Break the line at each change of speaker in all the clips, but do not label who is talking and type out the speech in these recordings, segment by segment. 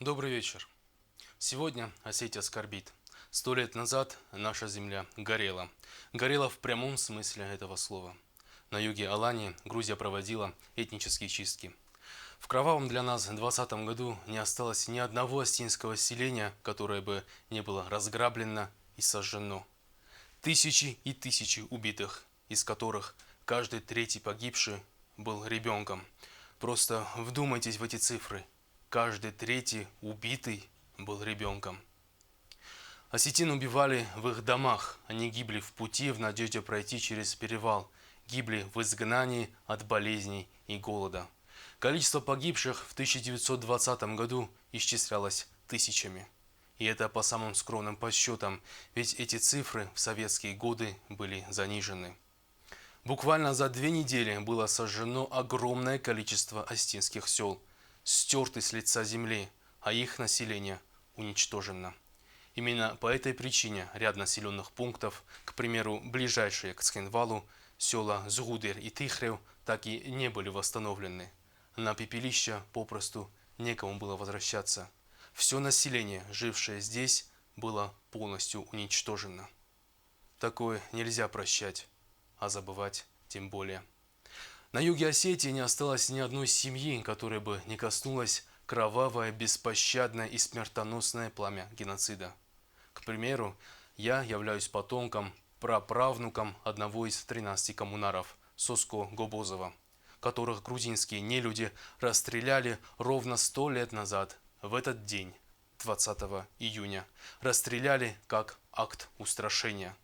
Добрый вечер. Сегодня Осетия скорбит. 100 лет назад наша земля горела. Горела в прямом смысле этого слова. На юге Алании Грузия проводила этнические чистки. В кровавом для нас 2020 году не осталось ни одного осетинского селения, которое бы не было разграблено и сожжено. Тысячи и тысячи убитых, из которых каждый третий погибший был ребенком. Просто вдумайтесь в эти цифры. Каждый третий убитый был ребенком. Осетин убивали в их домах. Они гибли в пути в надежде пройти через перевал. Гибли в изгнании от болезней и голода. Количество погибших в 1920 году исчислялось тысячами. И это по самым скромным подсчетам, ведь эти цифры в советские годы были занижены. Буквально за 2 недели было сожжено огромное количество осетинских сел, стерты с лица земли, а их население уничтожено. Именно по этой причине ряд населенных пунктов, к примеру, ближайшие к Цхинвалу, села Зугудер и Тихрев, так и не были восстановлены. На пепелища попросту некому было возвращаться. Все население, жившее здесь, было полностью уничтожено. Такое нельзя прощать, а забывать тем более. На юге Осетии не осталось ни одной семьи, которой бы не коснулось кровавое, беспощадное и смертоносное пламя геноцида. К примеру, я являюсь потомком, праправнуком одного из 13 коммунаров Соско Гобозова, которых грузинские нелюди расстреляли ровно 100 лет назад, в этот день, 20 июня. Расстреляли как акт устрашения.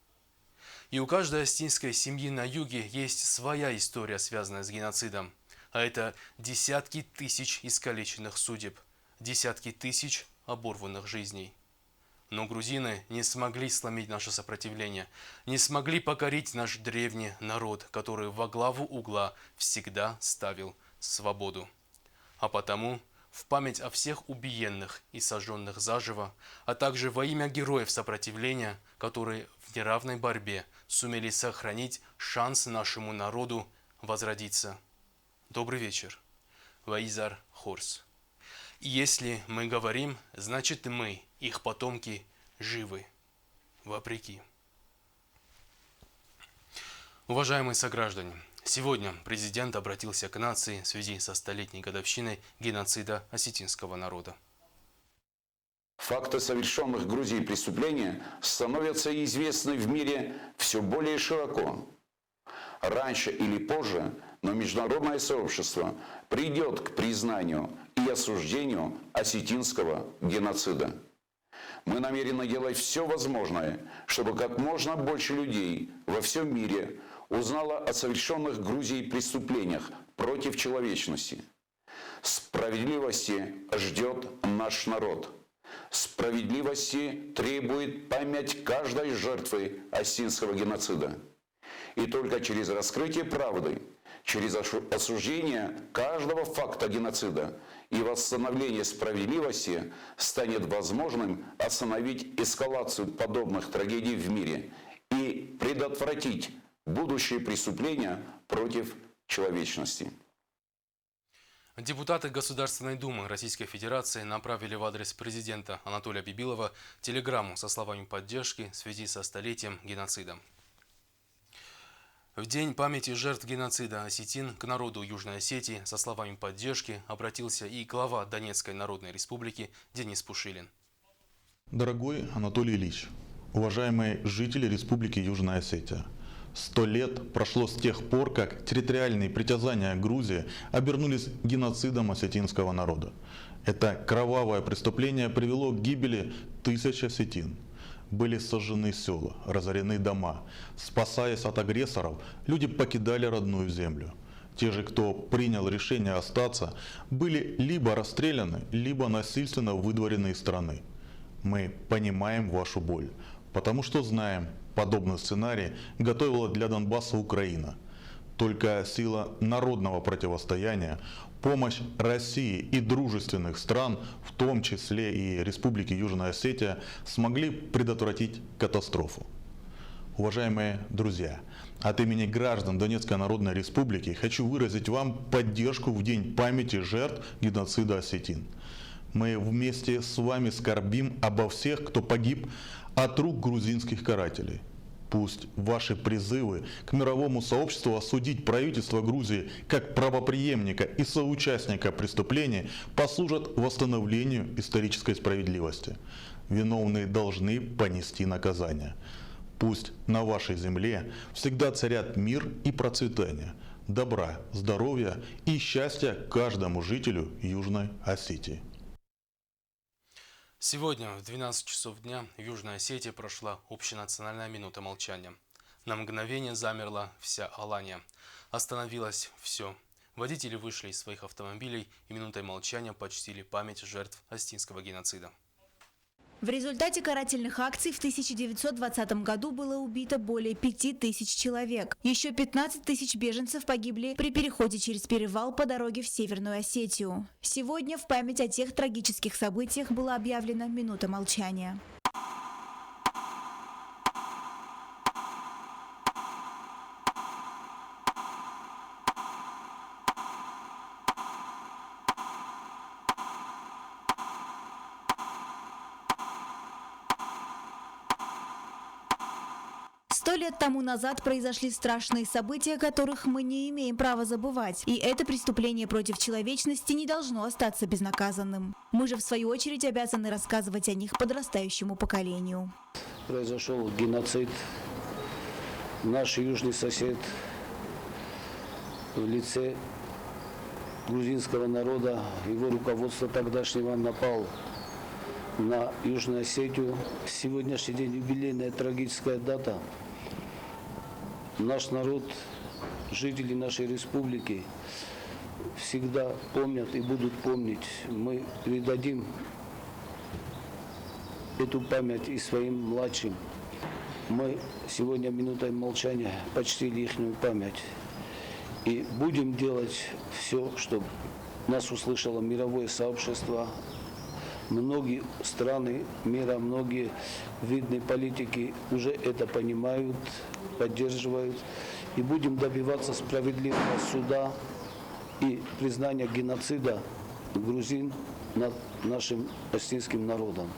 И у каждой осетинской семьи на юге есть своя история, связанная с геноцидом. А это десятки тысяч искалеченных судеб, десятки тысяч оборванных жизней. Но грузины не смогли сломить наше сопротивление, не смогли покорить наш древний народ, который во главу угла всегда ставил свободу. А потому, в память о всех убиенных и сожженных заживо, а также во имя героев сопротивления, которые в неравной борьбе сумели сохранить шанс нашему народу возродиться. Добрый вечер. Ваизар Хорс. И если мы говорим, значит мы, их потомки, живы. Вопреки. Уважаемые сограждане, сегодня президент обратился к нации в связи со 100-летней годовщиной геноцида осетинского народа.
Факты совершенных Грузией преступления становятся известны в мире все более широко. Раньше или позже, но международное сообщество придет к признанию и осуждению осетинского геноцида. Мы намерены делать все возможное, чтобы как можно больше людей во всем мире узнало о совершенных Грузией преступлениях против человечности. Справедливости ждет наш народ. Справедливости требует память каждой жертвы осетинского геноцида. И только через раскрытие правды, через осуждение каждого факта геноцида и восстановление справедливости станет возможным остановить эскалацию подобных трагедий в мире и предотвратить будущие преступления против человечности.
Депутаты Государственной Думы Российской Федерации направили в адрес президента Анатолия Бибилова телеграмму со словами поддержки в связи со 100-летием геноцида. В день памяти жертв геноцида осетин к народу Южной Осетии со словами поддержки обратился и глава Донецкой Народной Республики Денис Пушилин.
Дорогой Анатолий Ильич, уважаемые жители Республики Южная Осетия, 100 лет прошло с тех пор, как территориальные притязания Грузии обернулись геноцидом осетинского народа. Это кровавое преступление привело к гибели тысяч осетин. Были сожжены села, разорены дома. Спасаясь от агрессоров, люди покидали родную землю. Те же, кто принял решение остаться, были либо расстреляны, либо насильственно выдворены из страны. Мы понимаем вашу боль, потому что знаем, подобный сценарий готовила для Донбасса Украина. Только сила народного противостояния, помощь России и дружественных стран, в том числе и Республики Южная Осетия, смогли предотвратить катастрофу. Уважаемые друзья, от имени граждан Донецкой Народной Республики хочу выразить вам поддержку в День памяти жертв геноцида осетин. Мы вместе с вами скорбим обо всех, кто погиб от рук грузинских карателей. Пусть ваши призывы к мировому сообществу осудить правительство Грузии как правопреемника и соучастника преступлений послужат восстановлению исторической справедливости. Виновные должны понести наказание. Пусть на вашей земле всегда царят мир и процветание, добра, здоровья и счастья каждому жителю Южной Осетии.
Сегодня в 12 часов дня в Южной Осетии прошла общенациональная минута молчания. На мгновение замерла вся Алания. Остановилось все. Водители вышли из своих автомобилей и минутой молчания почтили память жертв осетинского геноцида.
В результате карательных акций в 1920 году было убито более 5000 человек. Еще 15 тысяч беженцев погибли при переходе через перевал по дороге в Северную Осетию. Сегодня в память о тех трагических событиях была объявлена минута молчания. Сто лет тому назад произошли страшные события, которых мы не имеем права забывать. И это преступление против человечности не должно остаться безнаказанным. Мы же, в свою очередь, обязаны рассказывать о них подрастающему поколению.
Произошел геноцид. Наш южный сосед в лице грузинского народа, его руководство тогдашнего напал на Южную Осетию. Сегодняшний день юбилейная трагическая дата. Наш народ, жители нашей республики всегда помнят и будут помнить. Мы передадим эту память и своим младшим. Мы сегодня минутой молчания почтили их память. И будем делать все, чтобы нас услышало мировое сообщество. Многие страны мира, многие видные политики уже это понимают, поддерживают. И будем добиваться справедливого суда и признания геноцида грузин над нашим осетинским народом.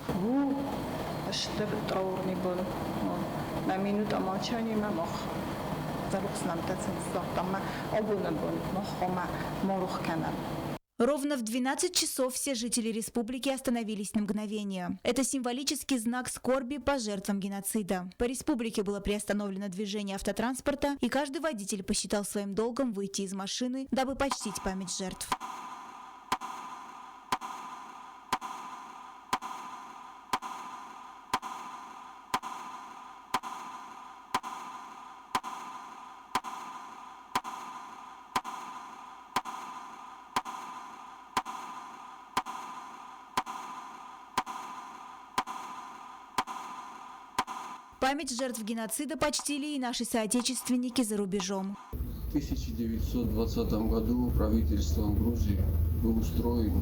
Ровно в 12 часов все жители республики остановились на мгновение. Это символический знак скорби по жертвам геноцида. По республике было приостановлено движение автотранспорта, и каждый водитель посчитал своим долгом выйти из машины, дабы почтить память жертв. Память жертв геноцида почтили и наши соотечественники за рубежом.
В 1920 году правительством Грузии был устроен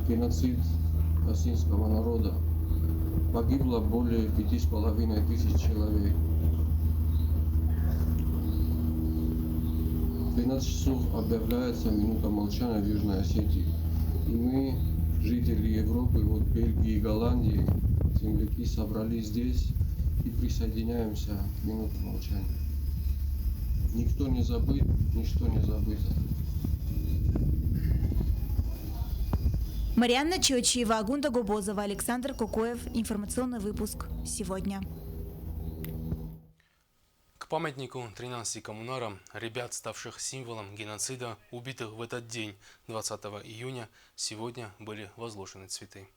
геноцид осетинского народа. Погибло более 5500 человек. В 12 часов объявляется минута молчания в Южной Осетии. И мы, жители Европы, вот Бельгии и Голландии, земляки, собрались здесь и присоединяемся к минуте молчания. Никто не забыт, ничто не забыто.
Марианна Чочиева, Агунда Губозова, Александр Кукоев. Информационный выпуск сегодня.
К памятнику 13 коммунарам, ребят, ставших символом геноцида, убитых в этот день, 20 июня, сегодня были возложены цветы.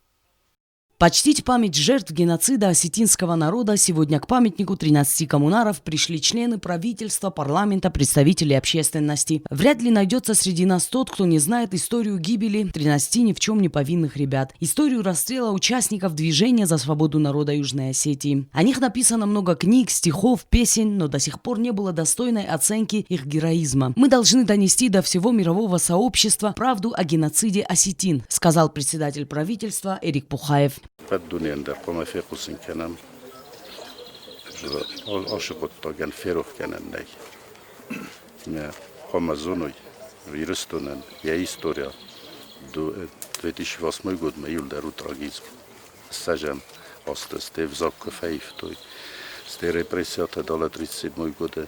Почтить память жертв геноцида осетинского народа сегодня к памятнику 13 коммунаров пришли члены правительства, парламента, представители общественности. Вряд ли найдется среди нас тот, кто не знает историю гибели 13 ни в чем не повинных ребят. Историю расстрела участников движения за свободу народа Южной Осетии. О них написано много книг, стихов, песен, но до сих пор не было достойной оценки их героизма. Мы должны донести до всего мирового сообщества правду о геноциде осетин, сказал председатель правительства Эрик Пухаев.
Dunienda kommer fekusin kenem. Aşıkottogen feroh kenenney. Me Amazonoi virustunen ya historia 2008 год мы июль трагизм. Сажен остасте в закка фейфтой. Сте репрессията дала 37 года.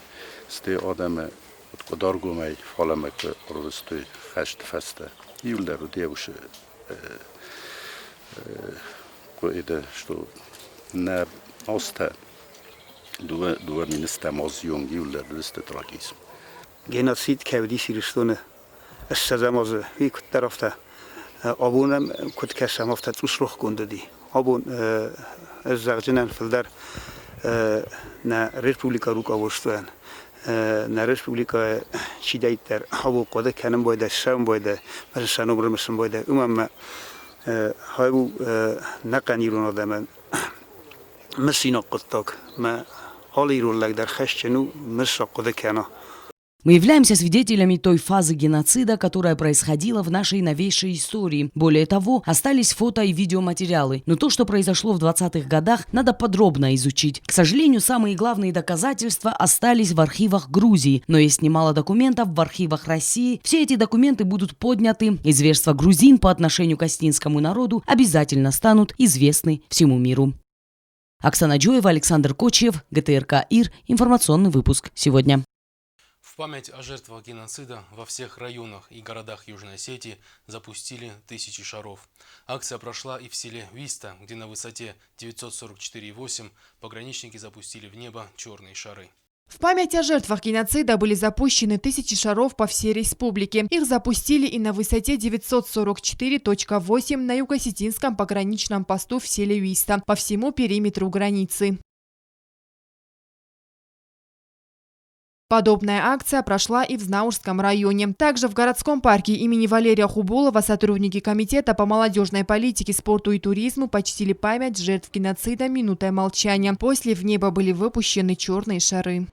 Сте адаме от кодаргумай фаламе к орвестой хашт феста. Июль девуше кое-то что на оста дуа министer маз jong июль это трагизм.
Genocid kevdi siristone. Essazamaz vik tarafta abunam kut kasam afta tusruh kundadi. Abun ezarjenen filder na Republika Rukavostuen. Na Republika Çiğdeyter havu koda kenim boyda şam boyda mesela sanobramısın boyda umma havu nakanirun adamın mesina qottak ma halirullag der khashchenu mesa koda kana.
Мы являемся свидетелями той фазы геноцида, которая происходила в нашей новейшей истории. Более того, остались фото и видеоматериалы. Но то, что произошло в 20-х годах, надо подробно изучить. К сожалению, самые главные доказательства остались в архивах Грузии. Но есть немало документов в архивах России. Все эти документы будут подняты. И зверства грузин по отношению к осетинскому народу обязательно станут известны всему миру. Оксана Джоева, Александр Кочев, ГТРК ИР. Информационный выпуск сегодня.
В память о жертвах геноцида во всех районах и городах Южной Осетии запустили 1000 шаров. Акция прошла и в селе Виста, где на высоте 944,8 пограничники запустили в небо черные шары.
В память о жертвах геноцида были запущены 1000 шаров по всей республике. Их запустили и на высоте 944,8 на юго-осетинском пограничном посту в селе Виста по всему периметру границы. Подобная акция прошла и в Знаурском районе. Также в городском парке имени Валерия Хубулова сотрудники Комитета по молодежной политике, спорту и туризму почтили память жертв геноцида минутой молчания. После в небо были выпущены черные шары.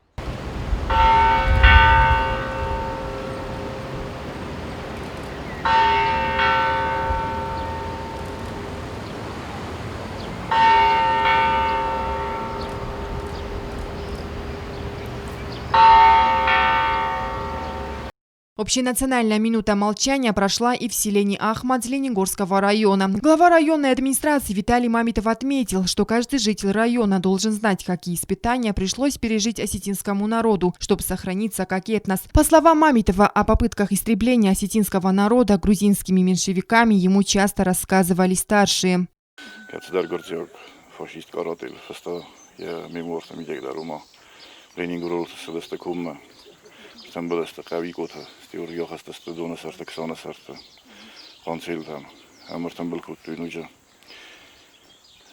Общенациональная минута молчания прошла и в селе Ахмад Ленигорского района. Глава районной администрации Виталий Мамитов отметил, что каждый житель района должен знать, какие испытания пришлось пережить осетинскому народу, чтобы сохраниться как этнос. По словам Мамитова, о попытках истребления осетинского народа грузинскими меньшевиками ему часто рассказывали старшие.
Sen böleste kavikota, stiur johastasta duunasarta ksanasarta, kansiltan. Ämmertan belkuttu nuja.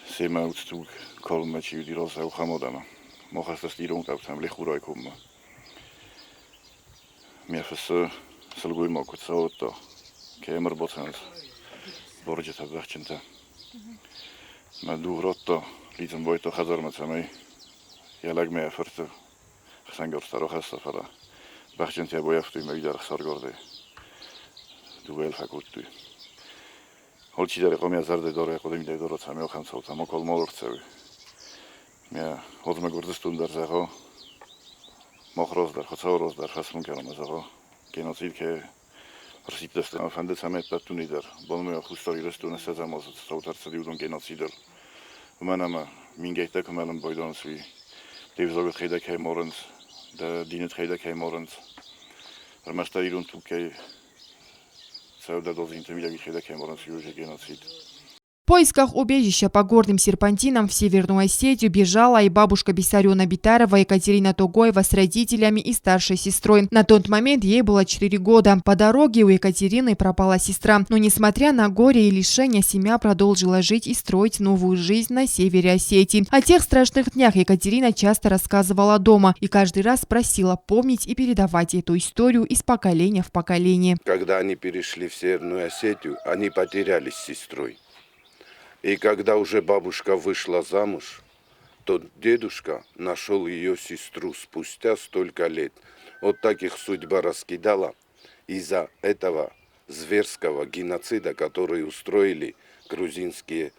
Sema utstug kolme chiudi rosa uhamodana. Mohastas dirun kaptam lechurai kumma. Miefes salguimo kutsaota, kemer botsans. Borjeta vachenta. Ma dugrotta, litan boito hazarmatsamai. Jalag me eferte. Sangorsta rohasta fara. Bachchentia bojaftui me vidar sargorde. Duel fakutui. Holchidare komia zarde dore akademia dorotsa me okhamsauta mokol molortsevi. Me odme gordestundar zago. Mokhrozdar, khotsavrozdar, khasmunkeram zago. Genocid ke Rositest fandet samet tatunidar. Bonme khustori restuna sezamos sautartsadi udon genocider. Umanama mingeta kamalam boydonsvi. Devzogot khida ke morens. Da dinet khida ke morens. Ramastadilun tuke Сауда должен видеть, что геноцид.
В поисках убежища по горным серпантинам в Северную Осетию бежала и бабушка Бисарёна Битарова Екатерина Тогоева с родителями и старшей сестрой. На тот момент ей было 4 года. По дороге у Екатерины пропала сестра. Но несмотря на горе и лишения, семья продолжила жить и строить новую жизнь на севере Осетии. О тех страшных днях Екатерина часто рассказывала дома и каждый раз просила помнить и передавать эту историю из поколения в поколение.
Когда они перешли в Северную Осетию, они потерялись с сестрой. И когда уже бабушка вышла замуж, то дедушка нашел ее сестру спустя столько лет. Вот так их судьба раскидала из-за этого зверского геноцида, который устроили грузинские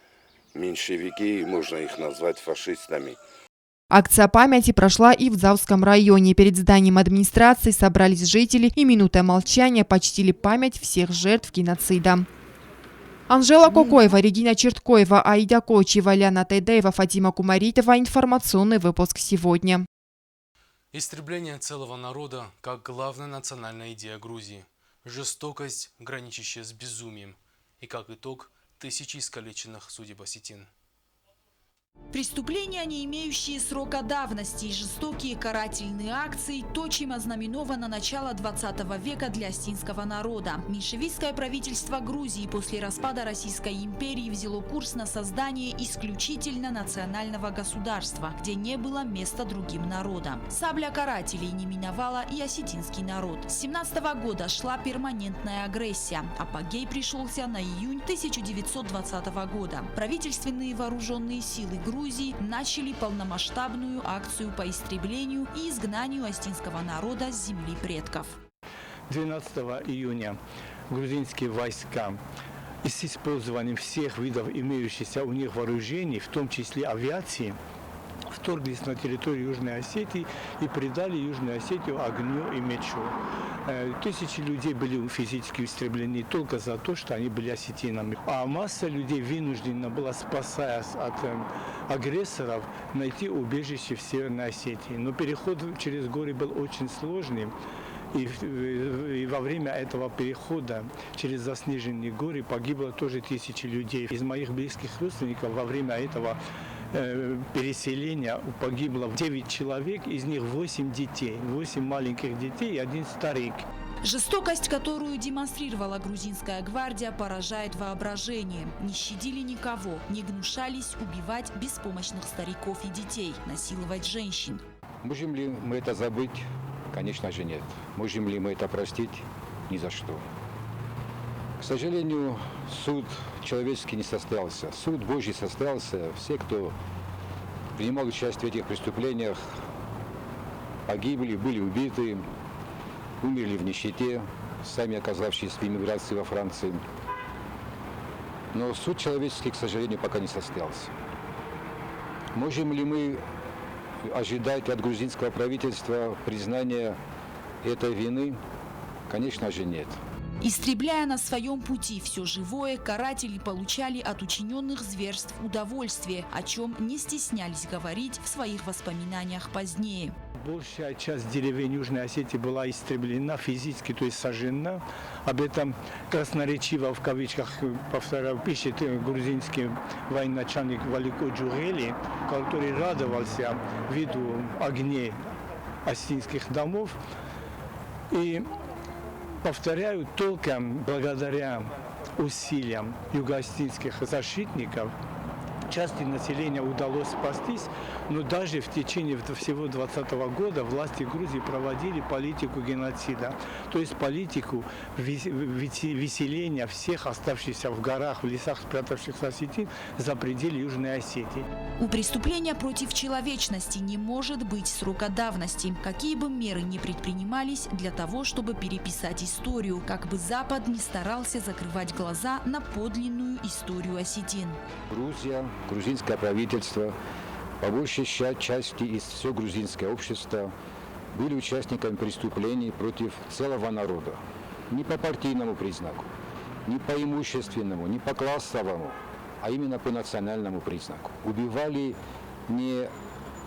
меньшевики, можно их назвать фашистами.
Акция памяти прошла и в Завском районе. Перед зданием администрации собрались жители и минутой молчания почтили память всех жертв геноцида. Анжела Кокоева, Регина Черткоева, Аида Кочева, Ляна Тайдаева, Фатима Кумаритова. Информационный выпуск сегодня.
Истребление целого народа как главная национальная идея Грузии. Жестокость, граничащая с безумием. И как итог, тысячи искалеченных судеб осетин.
Преступления, не имеющие срока давности, и жестокие карательные акции – то, чем ознаменовано начало 20 века для осетинского народа. Меньшевистское правительство Грузии после распада Российской империи взяло курс на создание исключительно национального государства, где не было места другим народам. Сабля карателей не миновала и осетинский народ. С 17 года шла перманентная агрессия. Апогей пришелся на июнь 1920 года. Правительственные вооруженные силы Грузии начали полномасштабную акцию по истреблению и изгнанию осетинского народа с земли предков.
12 июня грузинские войска с использованием всех видов имеющихся у них вооружений, в том числе авиации, вторглись на территорию Южной Осетии и предали Южную Осетию огню и мечу. Тысячи людей были физически истреблены только за то, что они были осетинами. А масса людей вынуждена была, спасаясь от агрессоров, найти убежище в Северной Осетии. Но переход через горы был очень сложным. И во время этого перехода через заснеженные горы погибло тоже тысячи людей. Из моих близких родственников во время этого переселения погибло 9 человек, из них 8 детей, 8 маленьких детей и 1 старик.
Жестокость, которую демонстрировала грузинская гвардия, поражает воображение. Не щадили никого, не гнушались убивать беспомощных стариков и детей, насиловать женщин.
Можем ли мы это забыть? Конечно же нет. Можем ли мы это простить? Ни за что. К сожалению, суд человеческий не состоялся. Суд Божий состоялся. Все, кто принимал участие в этих преступлениях, погибли, были убиты, умерли в нищете, сами оказавшись в эмиграции во Франции. Но суд человеческий, к сожалению, пока не состоялся. Можем ли мы ожидать от грузинского правительства признания этой вины? Конечно же нет.
Истребляя на своем пути все живое, каратели получали от учиненных зверств удовольствие, о чем не стеснялись говорить в своих воспоминаниях позднее.
Большая часть деревень Южной Осетии была истреблена физически, то есть сожжена. Об этом красноречиво, в кавычках, повторяю, пишет грузинский военачальник Валико Джурели, который радовался виду огней осетинских домов. И, повторяю, только благодаря усилиям юго-осетинских защитников части населения удалось спастись, но даже в течение всего 2020 года власти Грузии проводили политику геноцида, то есть политику выселения всех оставшихся в горах, в лесах спрятавшихся осетин за пределы Южной Осетии.
У преступления против человечности не может быть срока давности. Какие бы меры ни предпринимались для того, чтобы переписать историю, как бы Запад не старался закрывать глаза на подлинную историю осетин.
Грузия, грузинское правительство, по большей части и все грузинское общество были участниками преступлений против целого народа. Не по партийному признаку, не по имущественному, не по классовому, а именно по национальному признаку. Убивали не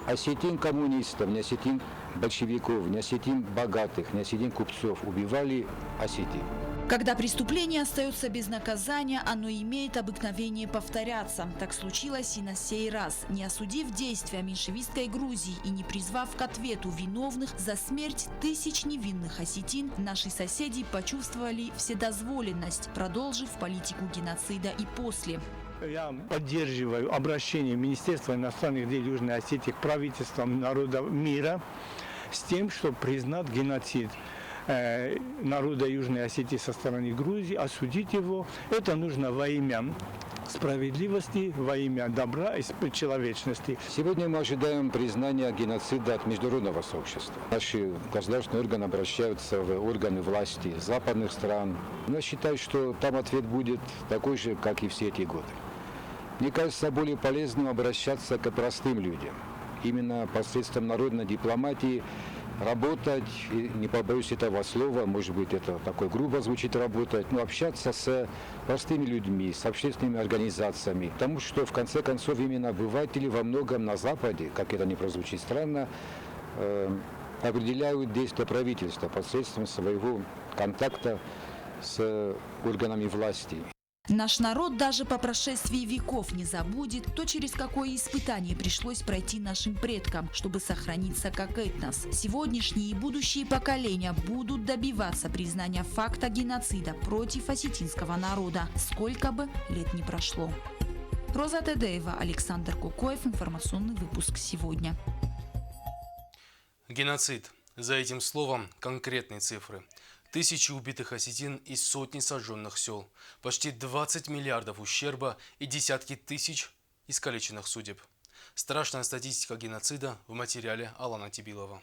осетин коммунистов, не осетин большевиков, не осетин богатых, не осетин купцов. Убивали осетин.
Когда преступление остается без наказания, оно имеет обыкновение повторяться. Так случилось и на сей раз. Не осудив действия меньшевистской Грузии и не призвав к ответу виновных за смерть тысяч невинных осетин, наши соседи почувствовали вседозволенность, продолжив политику геноцида и после.
Я поддерживаю обращение Министерства иностранных дел Южной Осетии к правительствам народов мира с тем, чтобы признать геноцид народа Южной Осетии со стороны Грузии, осудить его. Это нужно во имя справедливости, во имя добра и человечности.
Сегодня мы ожидаем признания геноцида от международного сообщества. Наши государственные органы обращаются в органы власти западных стран. Я считаю, что там ответ будет такой же, как и все эти годы. Мне кажется, более полезным обращаться к простым людям. Именно посредством народной дипломатии работать, и не побоюсь этого слова, может быть, это такое грубо звучит работать, но общаться с простыми людьми, с общественными организациями. Потому что, в конце концов, именно обыватели во многом на Западе, как это не прозвучит странно, определяют действия правительства посредством своего контакта с органами власти.
Наш народ даже по прошествии веков не забудет, то, через какое испытание пришлось пройти нашим предкам, чтобы сохраниться как этнос. Сегодняшние и будущие поколения будут добиваться признания факта геноцида против осетинского народа, сколько бы лет ни прошло. Роза Тедеева, Александр Кукоев. Информационный выпуск сегодня.
Геноцид. За этим словом конкретные цифры. Тысячи убитых осетин и сотни сожженных сел, почти 20 миллиардов ущерба и десятки тысяч искалеченных судеб. Страшная статистика геноцида в материале Алана Тибилова.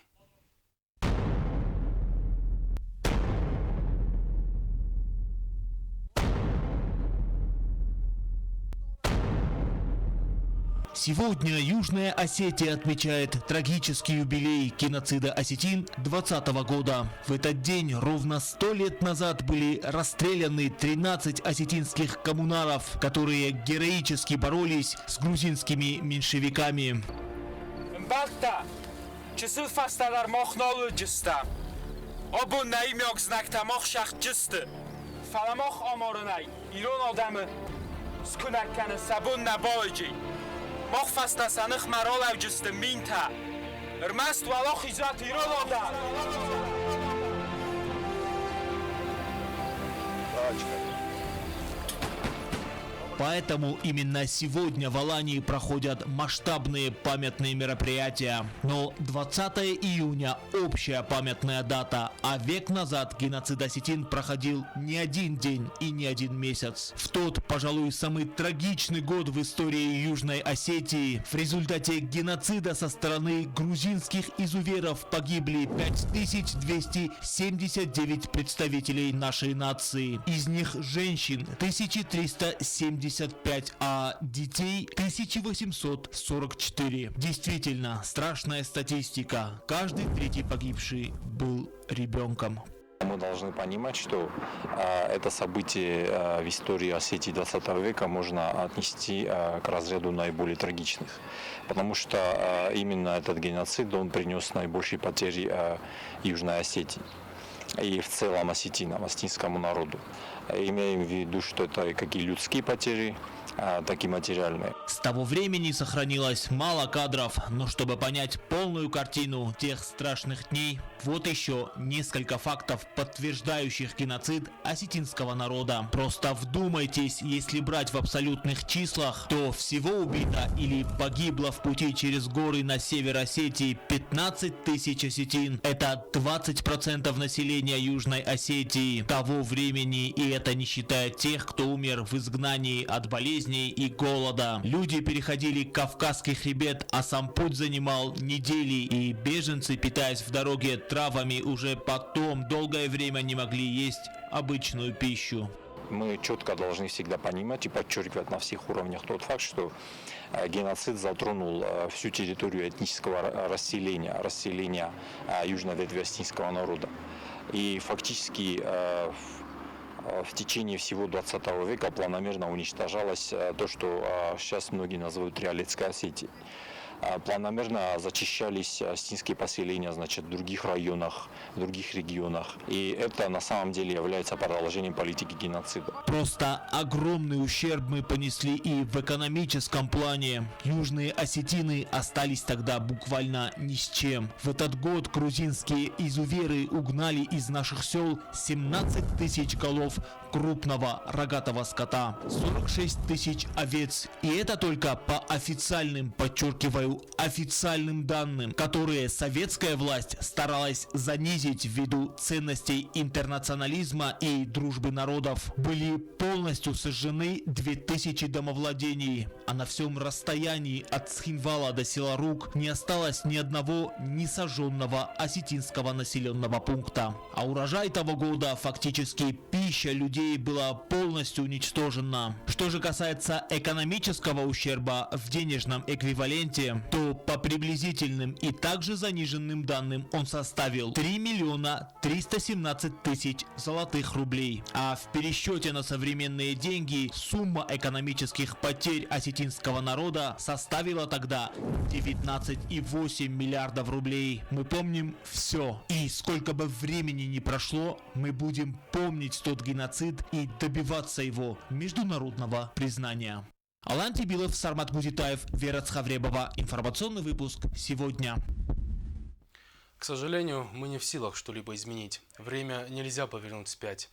Сегодня Южная Осетия отмечает трагический юбилей геноцида осетин 2020 года. В этот день ровно 100 лет назад были расстреляны 13 осетинских коммунаров, которые героически боролись с грузинскими меньшевиками.
مخ فست سنخ مرال او جست مینتا ارمست والا خیزات ایران آدم
Поэтому именно сегодня в Алании проходят масштабные памятные мероприятия. Но 20 июня – общая памятная дата, а век назад геноцид осетин проходил не один день и не один месяц. В тот, пожалуй, самый трагичный год в истории Южной Осетии в результате геноцида со стороны грузинских изуверов погибли 5279 представителей нашей нации. Из них женщин 1375, а детей 1844. Действительно, страшная статистика. Каждый третий погибший был ребенком.
Мы должны понимать, что это событие в истории Осетии 20 века можно отнести к разряду наиболее трагичных. Потому что именно этот геноцид, он принес наибольшие потери Южной Осетии и в целом осетинам, осетинскому народу. Имеем в виду, что это как и людские потери, так и материальные.
С того времени сохранилось мало кадров, но чтобы понять полную картину тех страшных дней, вот еще несколько фактов, подтверждающих геноцид осетинского народа. Просто вдумайтесь, если брать в абсолютных числах, то всего убито или погибло в пути через горы на север Осетии 15 тысяч осетин. Это 20% населения Южной Осетии того времени, и это не считая тех, кто умер в изгнании от болезней и голода. Люди переходили Кавказский хребет, а сам путь занимал недели, и беженцы, питаясь в дороге травами, уже потом долгое время не могли есть обычную пищу.
Мы четко должны всегда понимать и подчеркивать на всех уровнях тот факт, что геноцид затронул всю территорию этнического расселения южной ветви осетинского народа. И фактически в течение всего 20 века планомерно уничтожалось то, что сейчас многие называют Триолетской Осетией. Планомерно зачищались осетинские поселения, значит, в других районах, в других регионах. И это на самом деле является продолжением политики геноцида.
Просто огромный ущерб мы понесли и в экономическом плане. Южные осетины остались тогда буквально ни с чем. В этот год грузинские изуверы угнали из наших сел 17 тысяч голов крупного рогатого скота, 46 тысяч овец. И это только по официальным, подчеркиваю, официальным данным, которые советская власть старалась занизить ввиду ценностей интернационализма и дружбы народов. Были полностью сожжены 2000 домовладений, а на всем расстоянии от Схинвала до села Рук не осталось ни одного несожженного осетинского населенного пункта. А урожай того года, фактически пища людей, людей было полностью уничтожено. Что же касается экономического ущерба в денежном эквиваленте, то по приблизительным и также заниженным данным он составил 3 миллиона 317 тысяч золотых рублей. А в пересчете на современные деньги сумма экономических потерь осетинского народа составила тогда 19,8 миллиардов рублей. Мы помним все. И сколько бы времени ни прошло, мы будем помнить тот геноцид и добиваться его международного признания. Алан Тибилов, Сармат Гузитаев, Вера Цхавребова. Информационный выпуск сегодня.
К сожалению, мы не в силах что-либо изменить. Время нельзя повернуть вспять.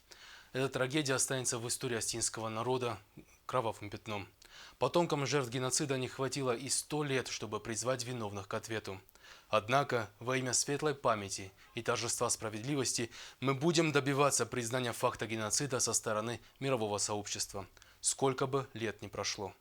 Эта трагедия останется в истории осетинского народа кровавым пятном. Потомкам жертв геноцида не хватило и 100 лет, чтобы призвать виновных к ответу. Однако, во имя светлой памяти и торжества справедливости мы будем добиваться признания факта геноцида со стороны мирового сообщества, сколько бы лет ни прошло.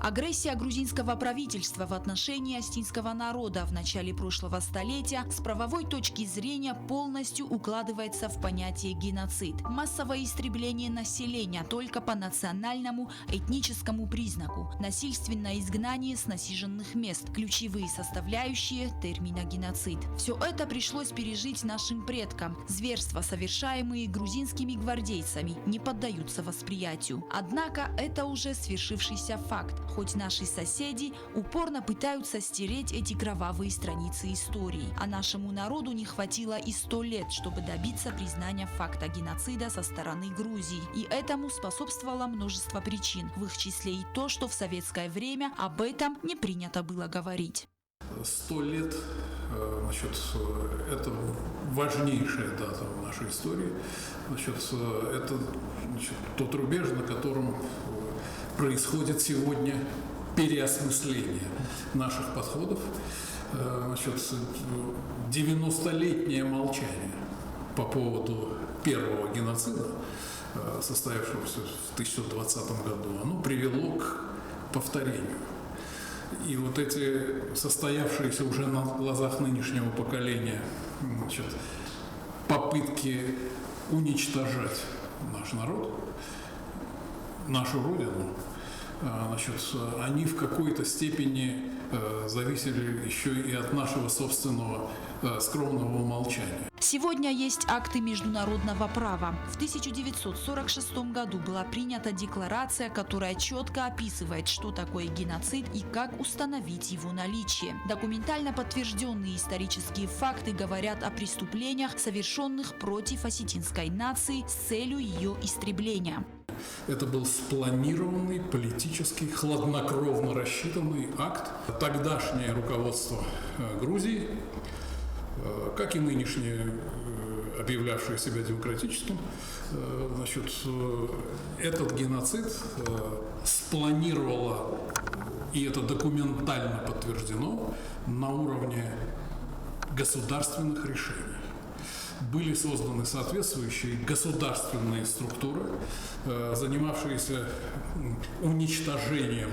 Агрессия грузинского правительства в отношении осетинского народа в начале прошлого столетия с правовой точки зрения полностью укладывается в понятие геноцид. Массовое истребление населения только по национальному, этническому признаку. Насильственное изгнание с насиженных мест. Ключевые составляющие термина геноцид. Все это пришлось пережить нашим предкам. Зверства, совершаемые грузинскими гвардейцами, не поддаются восприятию. Однако это уже свершившийся факт. Хоть наши соседи упорно пытаются стереть эти кровавые страницы истории. А нашему народу не хватило и 100 лет, чтобы добиться признания факта геноцида со стороны Грузии. И этому способствовало множество причин, в их числе и то, что в советское время об этом не принято было говорить.
100 лет, это важнейшая дата в нашей истории. Это тот рубеж, на котором происходит сегодня переосмысление наших подходов. 90-летнее молчание по поводу первого геноцида, состоявшегося в 1920 году, оно привело к повторению. И вот эти состоявшиеся уже на глазах нынешнего поколения попытки уничтожать наш народ, нашу Родину, они в какой-то степени зависели еще и от нашего собственного скромного молчания.
Сегодня есть акты международного права. В 1946 году была принята декларация, которая четко описывает, что такое геноцид и как установить его наличие. Документально подтвержденные исторические факты говорят о преступлениях, совершенных против осетинской нации с целью ее истребления.
Это был спланированный, политический, хладнокровно рассчитанный акт. Тогдашнее руководство Грузии, как и нынешнее, объявлявшее себя демократическим, этот геноцид спланировало, и это документально подтверждено, на уровне государственных решений. Были созданы соответствующие государственные структуры, занимавшиеся уничтожением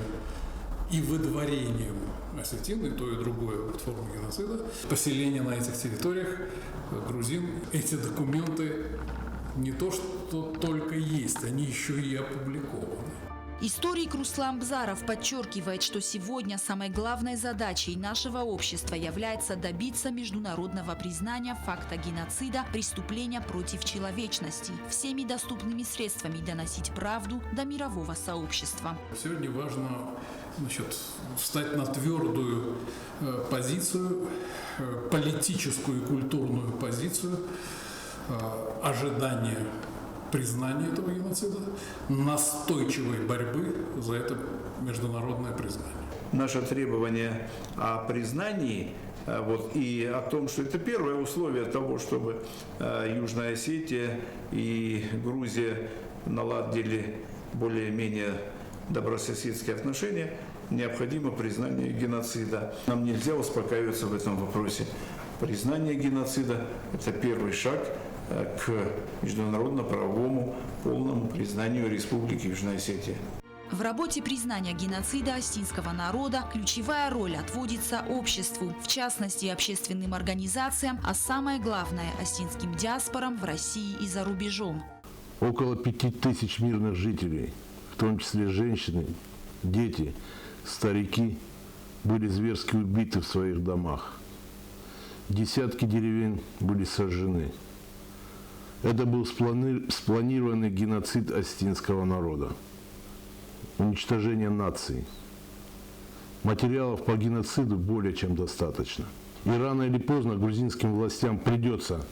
и выдворением осетин, и то, и другое формы геноцида. Поселение на этих территориях грузин. Эти документы не то что только есть, они еще и опубликованы.
Историк Руслан Бзаров подчеркивает, что сегодня самой главной задачей нашего общества является добиться международного признания факта геноцида, преступления против человечности, всеми доступными средствами доносить правду до мирового сообщества.
Сегодня важно встать на твердую позицию, политическую и культурную позицию ожидания признания этого геноцида, настойчивой борьбы за это международное признание.
Наше требование о признании и о том, что это первое условие того, чтобы Южная Осетия и Грузия наладили более-менее добрососедские отношения, необходимо признание геноцида. Нам нельзя успокаиваться в этом вопросе. Признание геноцида – это первый шаг к международно-правовому полному признанию Республики Южная Осетия.
В работе признания геноцида осетинского народа ключевая роль отводится обществу, в частности общественным организациям, а самое главное – осетинским диаспорам в России и за рубежом.
Около 5000 мирных жителей, в том числе женщины, дети, старики, были зверски убиты в своих домах. Десятки деревень были сожжены. Это был спланированный геноцид осетинского народа. Уничтожение нации. Материалов по геноциду более чем достаточно. И рано или поздно грузинским властям придется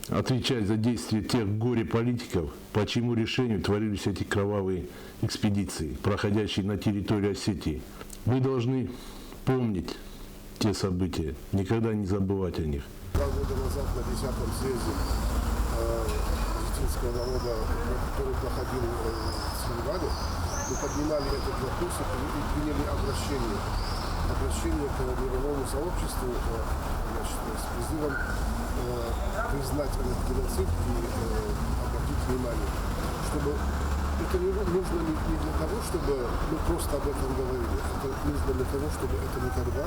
отвечать за действия тех горе-политиков, по чьему решению творились эти кровавые экспедиции, проходящие на территории Осетии. Мы должны помнить те события, никогда не забывать о них.
2 года назад на 10-м съезде осетинского народа, который проходил в Синвале, мы поднимали этот вопрос и приняли обращение к мировому сообществу с призывом признать этот геноцид и обратить внимание, чтобы это не нужно не для того, чтобы мы просто об этом говорили, это нужно для того, чтобы это никогда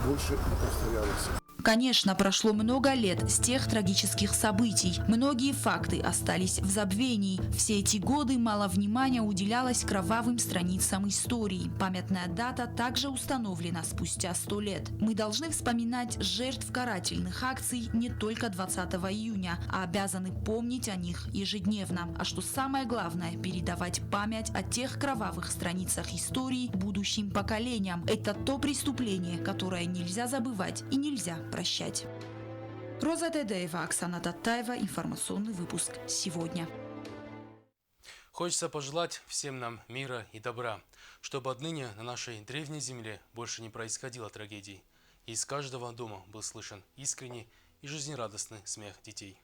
больше не повторялось.
Конечно, прошло много лет с тех трагических событий. Многие факты остались в забвении. Все эти годы мало внимания уделялось кровавым страницам истории. Памятная дата также установлена спустя 100 лет. Мы должны вспоминать жертв карательных акций не только 20 июня, а обязаны помнить о них ежедневно. А что самое главное, передавать память о тех кровавых страницах истории будущим поколениям. Это то преступление, которое нельзя забывать и нельзя прощать. Роза Тедеева, Оксана Татаева. Информационный выпуск сегодня.
Хочется пожелать всем нам мира и добра, чтобы отныне на нашей древней земле больше не происходило трагедий, и из каждого дома был слышен искренний и жизнерадостный смех детей.